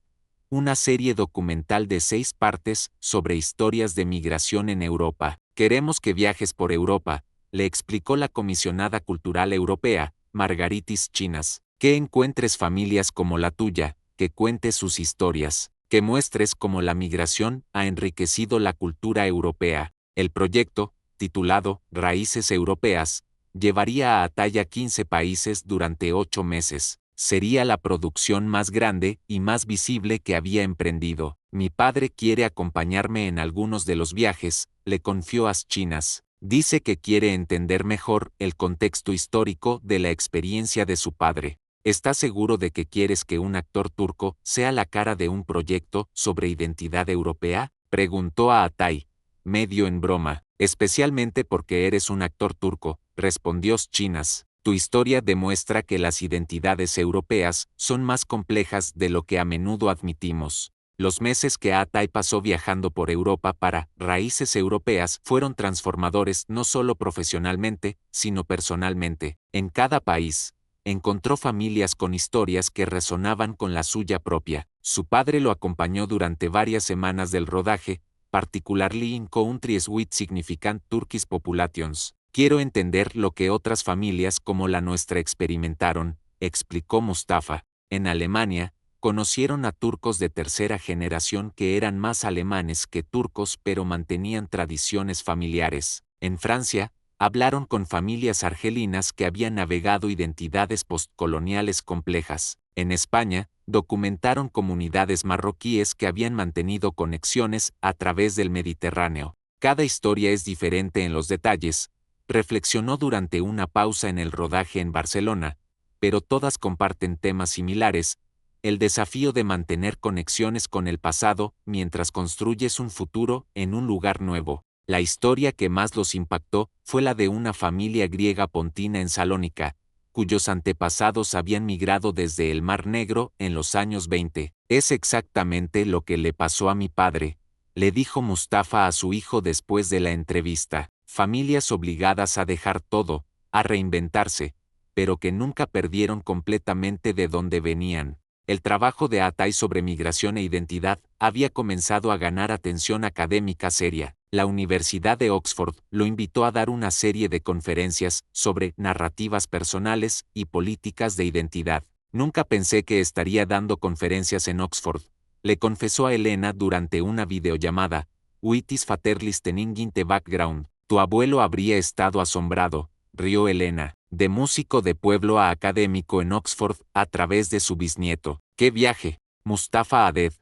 una serie documental de 6 partes sobre historias de migración en Europa. Queremos que viajes por Europa, le explicó la comisionada cultural europea, Margaritis Chinas, que encuentres familias como la tuya, que cuentes sus historias, que muestres cómo la migración ha enriquecido la cultura europea. El proyecto, titulado Raíces Europeas, llevaría a Aatay a 15 países durante 8 meses. Sería la producción más grande y más visible que había emprendido. Mi padre quiere acompañarme en algunos de los viajes, le confió a Chinas. Dice que quiere entender mejor el contexto histórico de la experiencia de su padre. ¿Estás seguro de que quieres que un actor turco sea la cara de un proyecto sobre identidad europea? Preguntó a Aatay, medio en broma. Especialmente porque eres un actor turco, respondió Chinas. Tu historia demuestra que las identidades europeas son más complejas de lo que a menudo admitimos. Los meses que Aatay pasó viajando por Europa para Raíces Europeas fueron transformadores no solo profesionalmente, sino personalmente. En cada país, encontró familias con historias que resonaban con la suya propia. Su padre lo acompañó durante varias semanas del rodaje, particularly in countries with significant Turkish populations. Quiero entender lo que otras familias como la nuestra experimentaron, explicó Mustafa. En Alemania, conocieron a turcos de tercera generación que eran más alemanes que turcos pero mantenían tradiciones familiares. En Francia, hablaron con familias argelinas que habían navegado identidades postcoloniales complejas. En España, documentaron comunidades marroquíes que habían mantenido conexiones a través del Mediterráneo. Cada historia es diferente en los detalles, reflexionó durante una pausa en el rodaje en Barcelona, pero todas comparten temas similares: el desafío de mantener conexiones con el pasado mientras construyes un futuro en un lugar nuevo. La historia que más los impactó fue la de una familia griega pontina en Salónica, cuyos antepasados habían migrado desde el Mar Negro en los años 20. Es exactamente lo que le pasó a mi padre, le dijo Mustafa a su hijo después de la entrevista. Familias obligadas a dejar todo, a reinventarse, pero que nunca perdieron completamente de dónde venían. El trabajo de Atay sobre migración e identidad había comenzado a ganar atención académica seria. La Universidad de Oxford lo invitó a dar una serie de conferencias sobre narrativas personales y políticas de identidad. Nunca pensé que estaría dando conferencias en Oxford, le confesó a Elena durante una videollamada. Uitis fater listening in the background. Tu abuelo habría estado asombrado, rió Elena, de músico de pueblo a académico en Oxford a través de su bisnieto. ¡Qué viaje! Mustafa Aded.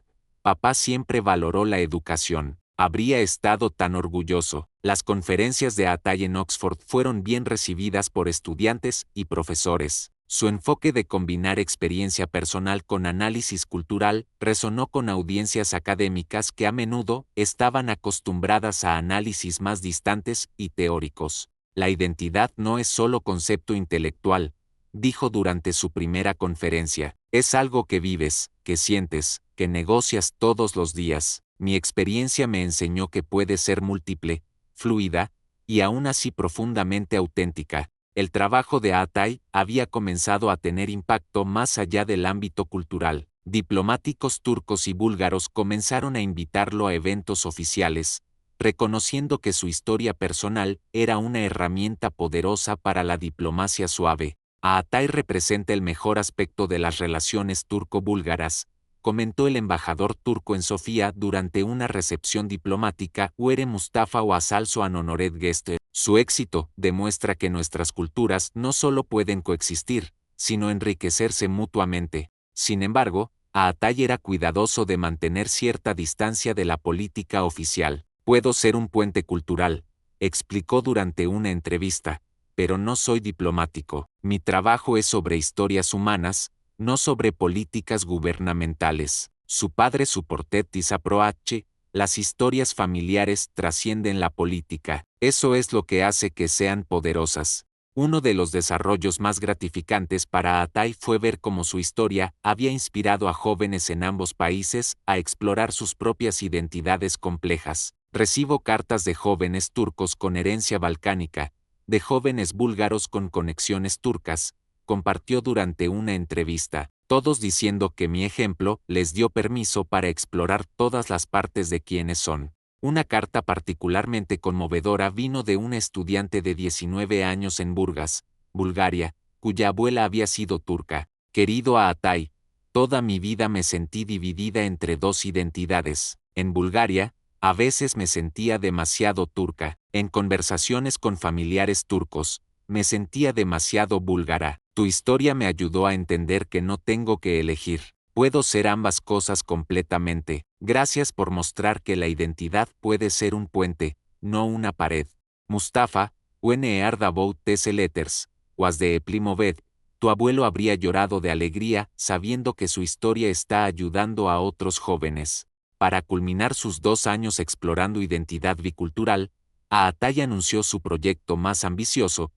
Papá siempre valoró la educación. Habría estado tan orgulloso. Las conferencias de Atay en Oxford fueron bien recibidas por estudiantes y profesores. Su enfoque de combinar experiencia personal con análisis cultural resonó con audiencias académicas que a menudo estaban acostumbradas a análisis más distantes y teóricos. La identidad no es solo concepto intelectual, dijo durante su primera conferencia. Es algo que vives, que sientes, que negocias todos los días. Mi experiencia me enseñó que puede ser múltiple, fluida, y aún así profundamente auténtica. El trabajo de Atay había comenzado a tener impacto más allá del ámbito cultural. Diplomáticos turcos y búlgaros comenzaron a invitarlo a eventos oficiales, reconociendo que su historia personal era una herramienta poderosa para la diplomacia suave. Atay representa el mejor aspecto de las relaciones turco-búlgaras, comentó el embajador turco en Sofía durante una recepción diplomática. Uere Mustafa Oasalso Honoret Geste. Su éxito demuestra que nuestras culturas no solo pueden coexistir, sino enriquecerse mutuamente. Sin embargo, Atay era cuidadoso de mantener cierta distancia de la política oficial. Puedo ser un puente cultural, explicó durante una entrevista, pero no soy diplomático. Mi trabajo es sobre historias humanas, no sobre políticas gubernamentales. Su padre Suportetis Aproache, las historias familiares trascienden la política. Eso es lo que hace que sean poderosas. Uno de los desarrollos más gratificantes para Atay fue ver cómo su historia había inspirado a jóvenes en ambos países a explorar sus propias identidades complejas. Recibo cartas de jóvenes turcos con herencia balcánica, de jóvenes búlgaros con conexiones turcas, compartió durante una entrevista, todos diciendo que mi ejemplo les dio permiso para explorar todas las partes de quienes son. Una carta particularmente conmovedora vino de una estudiante de 19 años en Burgas, Bulgaria, cuya abuela había sido turca. Querido Atay, toda mi vida me sentí dividida entre dos identidades. En Bulgaria, a veces me sentía demasiado turca. En conversaciones con familiares turcos, me sentía demasiado búlgara. Tu historia me ayudó a entender que no tengo que elegir. Puedo ser ambas cosas completamente. Gracias por mostrar que la identidad puede ser un puente, no una pared. Mustafa, Uenear about these letters, was the Plimovet. Tu abuelo habría llorado de alegría sabiendo que su historia está ayudando a otros jóvenes. Para culminar sus 2 años explorando identidad bicultural, Atay anunció su proyecto más ambicioso,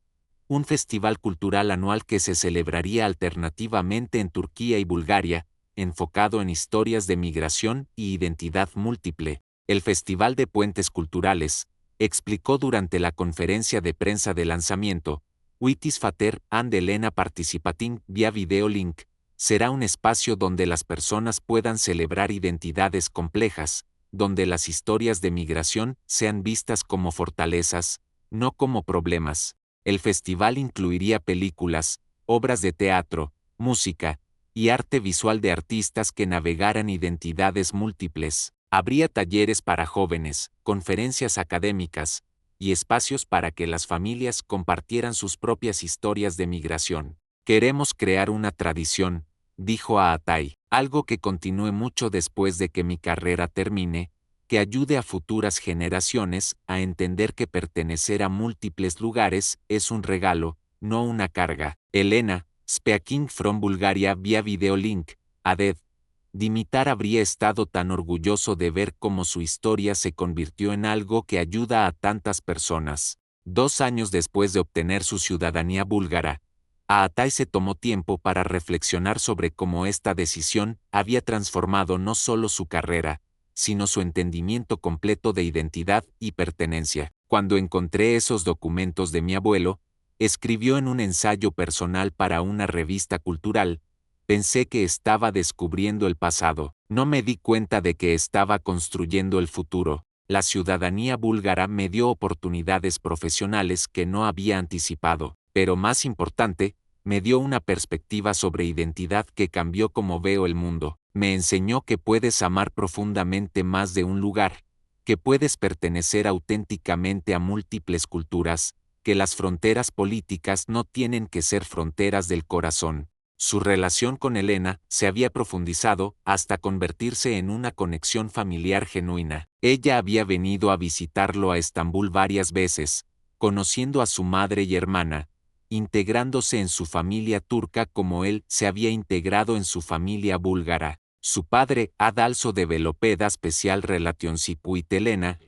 un festival cultural anual que se celebraría alternativamente en Turquía y Bulgaria, enfocado en historias de migración y identidad múltiple. El Festival de Puentes Culturales, explicó durante la conferencia de prensa de lanzamiento, Uitis Fater and Elena Participating vía Video Link, será un espacio donde las personas puedan celebrar identidades complejas, donde las historias de migración sean vistas como fortalezas, no como problemas. El festival incluiría películas, obras de teatro, música y arte visual de artistas que navegaran identidades múltiples. Habría talleres para jóvenes, conferencias académicas y espacios para que las familias compartieran sus propias historias de migración. Queremos crear una tradición, dijo a Atay, algo que continúe mucho después de que mi carrera termine, que ayude a futuras generaciones a entender que pertenecer a múltiples lugares es un regalo, no una carga. Elena, speaking from Bulgaria via video link, added. Dimitar habría estado tan orgulloso de ver cómo su historia se convirtió en algo que ayuda a tantas personas. 2 años después de obtener su ciudadanía búlgara, Atay se tomó tiempo para reflexionar sobre cómo esta decisión había transformado no solo su carrera, sino su entendimiento completo de identidad y pertenencia. Cuando encontré esos documentos de mi abuelo, escribió en un ensayo personal para una revista cultural, pensé que estaba descubriendo el pasado. No me di cuenta de que estaba construyendo el futuro. La ciudadanía búlgara me dio oportunidades profesionales que no había anticipado, pero más importante, me dio una perspectiva sobre identidad que cambió cómo veo el mundo. Me enseñó que puedes amar profundamente más de un lugar, que puedes pertenecer auténticamente a múltiples culturas, que las fronteras políticas no tienen que ser fronteras del corazón. Su relación con Elena se había profundizado hasta convertirse en una conexión familiar genuina. Ella había venido a visitarlo a Estambul varias veces, conociendo a su madre y hermana, integrándose en su familia turca como él se había integrado en su familia búlgara. Su padre ha also developed a special relationship with Elena.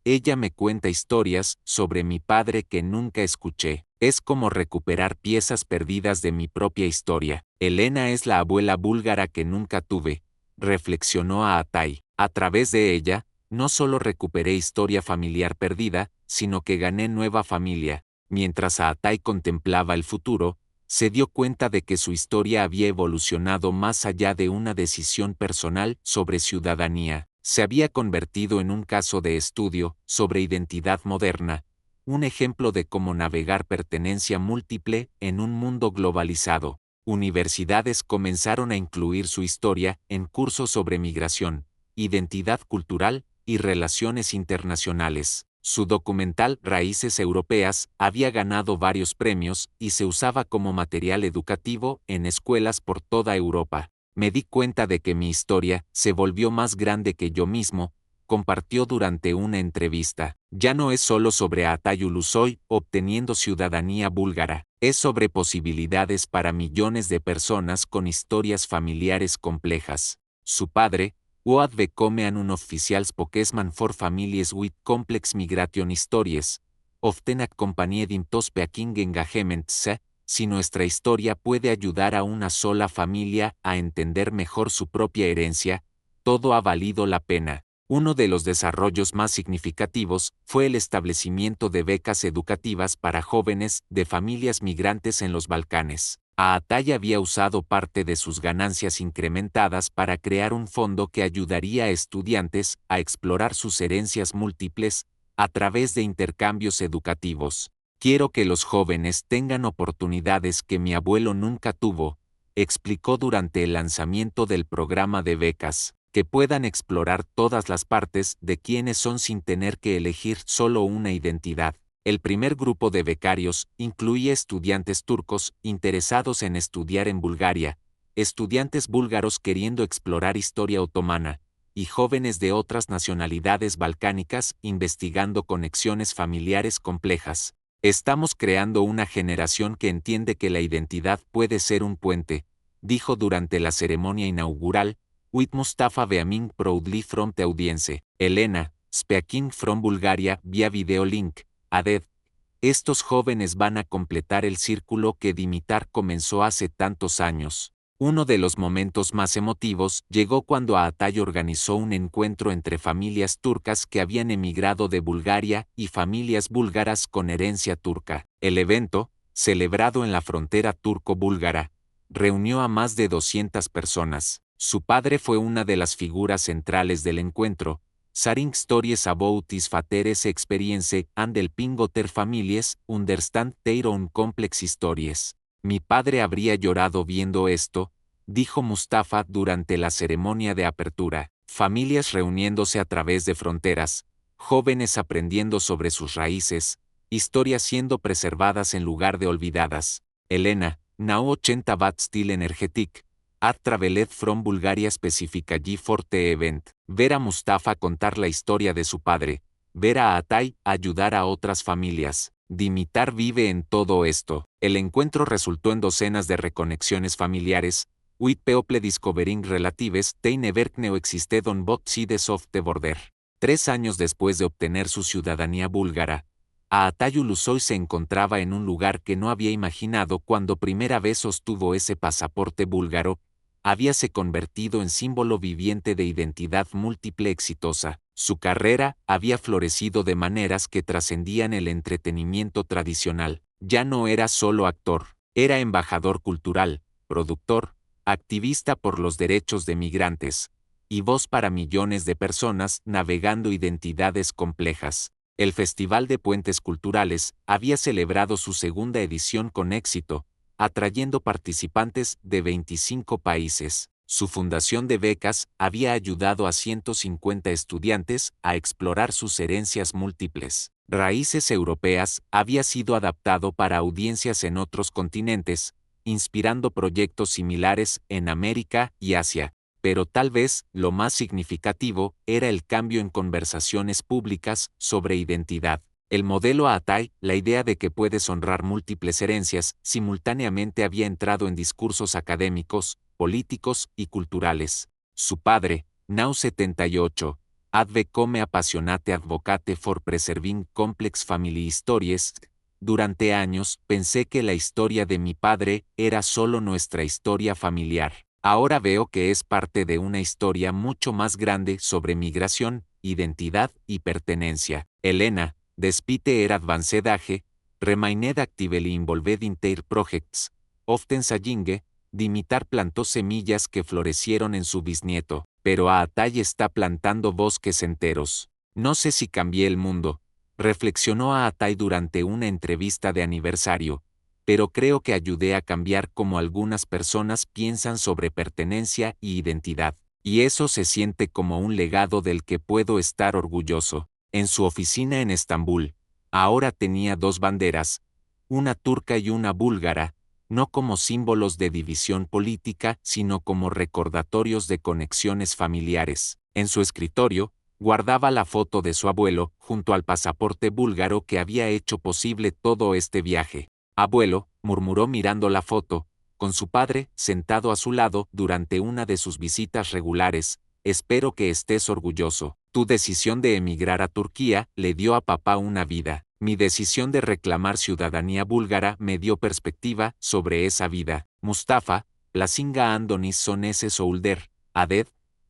Ella me cuenta historias sobre mi padre que nunca escuché. Es como recuperar piezas perdidas de mi propia historia. Elena es la abuela búlgara que nunca tuve, reflexionó a Atay. A través de ella, no solo recuperé historia familiar perdida, sino que gané nueva familia. Mientras Atay contemplaba el futuro, se dio cuenta de que su historia había evolucionado más allá de una decisión personal sobre ciudadanía. Se había convertido en un caso de estudio sobre identidad moderna, un ejemplo de cómo navegar pertenencia múltiple en un mundo globalizado. Universidades comenzaron a incluir su historia en cursos sobre migración, identidad cultural y relaciones internacionales. Su documental Raíces Europeas había ganado varios premios y se usaba como material educativo en escuelas por toda Europa. Me di cuenta de que mi historia se volvió más grande que yo mismo, compartió durante una entrevista. Ya no es solo sobre Atay Ulusoy obteniendo ciudadanía búlgara, es sobre posibilidades para millones de personas con historias familiares complejas. Su padre, Woad become un official spokesman for families with complex migration stories, often accompanied in speaking engagements. Si nuestra historia puede ayudar a una sola familia a entender mejor su propia herencia, todo ha valido la pena. Uno de los desarrollos más significativos fue el establecimiento de becas educativas para jóvenes de familias migrantes en los Balcanes. Atay había usado parte de sus ganancias incrementadas para crear un fondo que ayudaría a estudiantes a explorar sus herencias múltiples a través de intercambios educativos. Quiero que los jóvenes tengan oportunidades que mi abuelo nunca tuvo, explicó durante el lanzamiento del programa de becas, que puedan explorar todas las partes de quienes son sin tener que elegir solo una identidad. El primer grupo de becarios incluía estudiantes turcos interesados en estudiar en Bulgaria, estudiantes búlgaros queriendo explorar historia otomana, y jóvenes de otras nacionalidades balcánicas investigando conexiones familiares complejas. Estamos creando una generación que entiende que la identidad puede ser un puente, dijo durante la ceremonia inaugural, with Mustafa Beaming proudly from the audience. Elena, speaking from Bulgaria via video link, added. Estos jóvenes van a completar el círculo que Dimitar comenzó hace tantos años. Uno de los momentos más emotivos llegó cuando Atay organizó un encuentro entre familias turcas que habían emigrado de Bulgaria y familias búlgaras con herencia turca. El evento, celebrado en la frontera turco-búlgara, reunió a más de 200 personas. Su padre fue una de las figuras centrales del encuentro, sharing stories about his father's experience and helping other families understand their own complex stories. Mi padre habría llorado viendo esto, dijo Mustafa durante la ceremonia de apertura. Familias reuniéndose a través de fronteras, jóvenes aprendiendo sobre sus raíces, historias siendo preservadas en lugar de olvidadas. Elena, now 80 Watt Still Energetic, had traveled from Bulgaria specifically for the event. Ver a Mustafa contar la historia de su padre, ver a Atay ayudar a otras familias. Dimitar vive en todo esto. El encuentro resultó en docenas de reconexiones familiares, with people discovering relatives they never knew existed on both sides of the border. 3 años después de obtener su ciudadanía búlgara, Atay Ulusoy se encontraba en un lugar que no había imaginado cuando primera vez sostuvo ese pasaporte búlgaro, habíase convertido en símbolo viviente de identidad múltiple exitosa. Su carrera había florecido de maneras que trascendían el entretenimiento tradicional. Ya no era solo actor, era embajador cultural, productor, activista por los derechos de migrantes, y voz para millones de personas navegando identidades complejas. El Festival de Puentes Culturales había celebrado su segunda edición con éxito, atrayendo participantes de 25 países. Su fundación de becas había ayudado a 150 estudiantes a explorar sus herencias múltiples. Raíces Europeas había sido adaptado para audiencias en otros continentes, inspirando proyectos similares en América y Asia. Pero tal vez lo más significativo era el cambio en conversaciones públicas sobre identidad. El modelo Atay, la idea de que puedes honrar múltiples herencias, simultáneamente había entrado en discursos académicos, políticos y culturales. Su padre, now 78, had become apasionate advocate for preserving complex family stories. Durante años pensé que la historia de mi padre era solo nuestra historia familiar. Ahora veo que es parte de una historia mucho más grande sobre migración, identidad y pertenencia. Elena, despite era advanced age, remained actively involved in their projects, often saying, Dimitar plantó semillas que florecieron en su bisnieto, pero Atay está plantando bosques enteros. No sé si cambié el mundo, reflexionó Atay durante una entrevista de aniversario, pero creo que ayudé a cambiar cómo algunas personas piensan sobre pertenencia y identidad, y eso se siente como un legado del que puedo estar orgulloso. En su oficina en Estambul, ahora tenía 2 banderas, una turca y una búlgara, no como símbolos de división política, sino como recordatorios de conexiones familiares. En su escritorio, guardaba la foto de su abuelo, junto al pasaporte búlgaro que había hecho posible todo este viaje. Abuelo, murmuró mirando la foto, con su padre sentado a su lado durante una de sus visitas regulares, espero que estés orgulloso. Tu decisión de emigrar a Turquía le dio a papá una vida. Mi decisión de reclamar ciudadanía búlgara me dio perspectiva sobre esa vida. Mustafa, Plasinga Andonis son ese Soulder, Aded,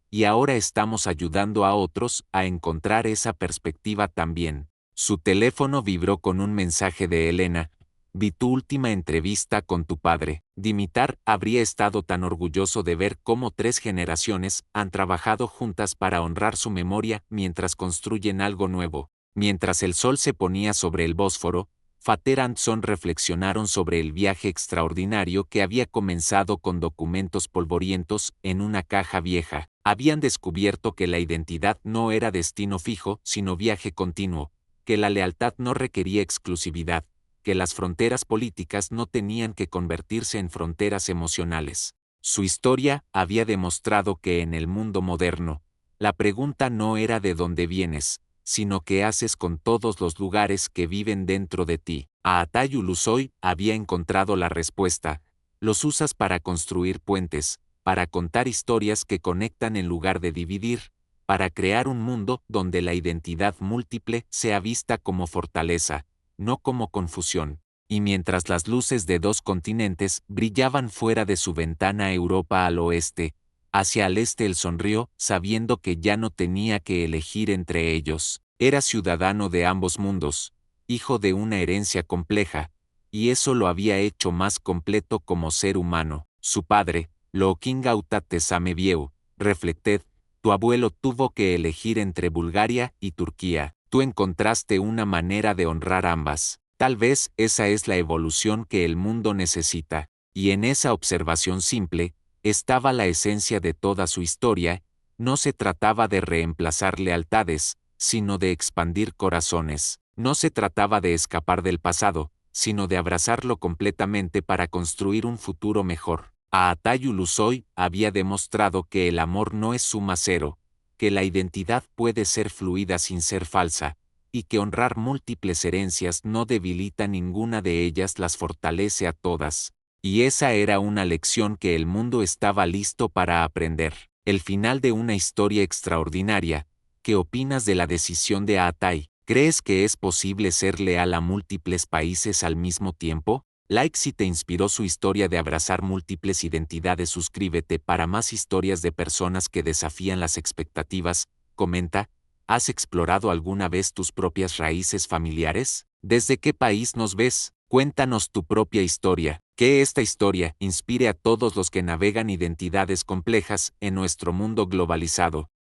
y ahora estamos ayudando a otros a encontrar esa perspectiva también. Su teléfono vibró con un mensaje de Elena. Vi tu última entrevista con tu padre. Dimitar habría estado tan orgulloso de ver cómo 3 generaciones han trabajado juntas para honrar su memoria mientras construyen algo nuevo. Mientras el sol se ponía sobre el Bósforo, Father and Son reflexionaron sobre el viaje extraordinario que había comenzado con documentos polvorientos en una caja vieja. Habían descubierto que la identidad no era destino fijo, sino viaje continuo, que la lealtad no requería exclusividad, que las fronteras políticas no tenían que convertirse en fronteras emocionales. Su historia había demostrado que en el mundo moderno, la pregunta no era de dónde vienes, sino qué haces con todos los lugares que viven dentro de ti. Atay Ulusoy había encontrado la respuesta. Los usas para construir puentes, para contar historias que conectan en lugar de dividir, para crear un mundo donde la identidad múltiple sea vista como fortaleza, no como confusión. Y mientras las luces de 2 continentes brillaban fuera de su ventana Europa al oeste, hacia el este él sonrió, sabiendo que ya no tenía que elegir entre ellos. Era ciudadano de ambos mundos, hijo de una herencia compleja, y eso lo había hecho más completo como ser humano. Su padre, Looking out at the same view, reflected, tu abuelo tuvo que elegir entre Bulgaria y Turquía. Tú encontraste una manera de honrar ambas. Tal vez esa es la evolución que el mundo necesita, y en esa observación simple, estaba la esencia de toda su historia. No se trataba de reemplazar lealtades, sino de expandir corazones. No se trataba de escapar del pasado, sino de abrazarlo completamente para construir un futuro mejor. Aatayu Lusoy había demostrado que el amor no es suma cero, que la identidad puede ser fluida sin ser falsa, y que honrar múltiples herencias no debilita ninguna de ellas, las fortalece a todas. Y esa era una lección que el mundo estaba listo para aprender. El final de una historia extraordinaria. ¿Qué opinas de la decisión de Aatai? ¿Crees que es posible ser leal a múltiples países al mismo tiempo? Like si te inspiró su historia de abrazar múltiples identidades. Suscríbete para más historias de personas que desafían las expectativas. Comenta, ¿has explorado alguna vez tus propias raíces familiares? ¿Desde qué país nos ves? Cuéntanos tu propia historia. Que esta historia inspire a todos los que navegan identidades complejas en nuestro mundo globalizado.